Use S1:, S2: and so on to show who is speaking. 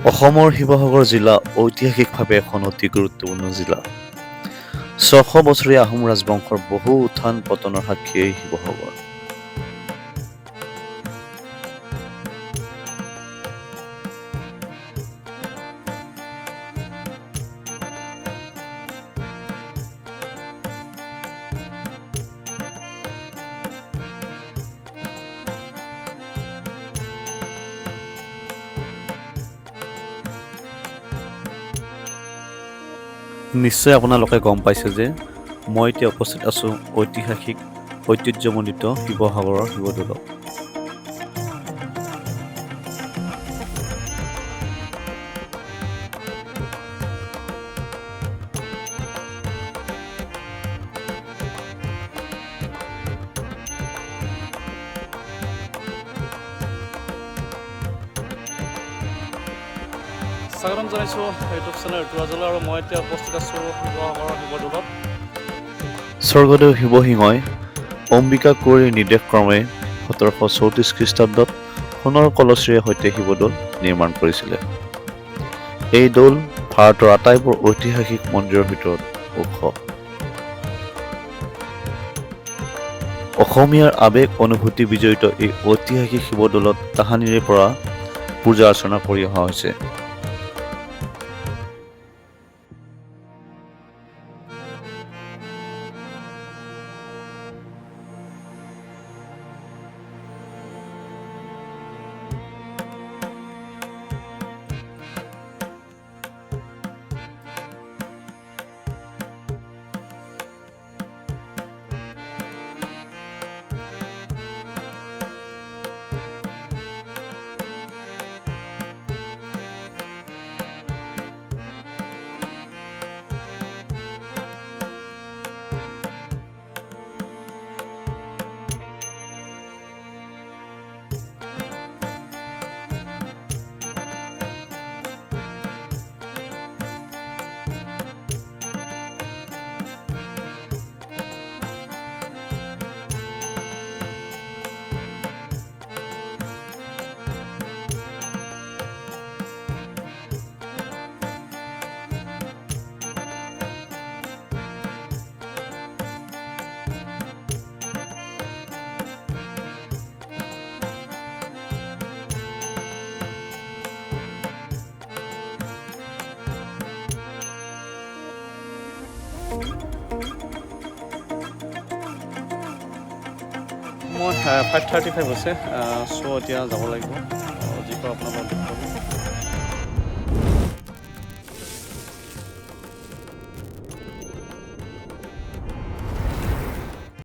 S1: অসমৰ শিৱসাগৰ জিলা ঐতিহাসিকভাৱে এখন অতি গুৰুত্বপূৰ্ণ জিলা। ৬০০ বছৰীয়া আহোম ৰাজবংশৰ বহু উত্থান পতনৰ সাক্ষী এই শিৱসাগৰ। নিশ্চয় আপোনালোকে গম পাইছে যে মই এতিয়া উপস্থিত আছোঁ ঐতিহাসিক ঐতিহ্যমণ্ডিত শিৱসাগৰৰ শিৱদৌলত। স্বাগতম জনাইছোঁ ইউটিউব চেনেল RituRazলৈ, আৰু মই এতিয়া উপস্থিত আছোঁ শিৱসাগৰৰ শিৱদৌলত। স্বৰ্গদেউ শিৱসিংহই অম্বিকা কুঁৱৰীৰ নিৰ্দেশক্ৰমে ১৭৩৪ খ্ৰীষ্টাব্দত সোণৰ কলচীৰে সৈতে শিৱদৌল নিৰ্মাণ কৰিছিলে। এই দৌল ভাৰতৰ আটাইবোৰ ঐতিহাসিক মন্দিৰৰ ভিতৰত ওখ। অসমীয়াৰ আৱেগ অনুভূতি বিজড়িত এই ঐতিহাসিক শিৱদৌলত তাহানিৰে পৰা পূজা অৰ্চনা কৰি অহা হৈছে। মই 5:35 হৈছে, চ' এতিয়া যাব লাগিব, যিটো আপোনালোকক দেখুৱাম।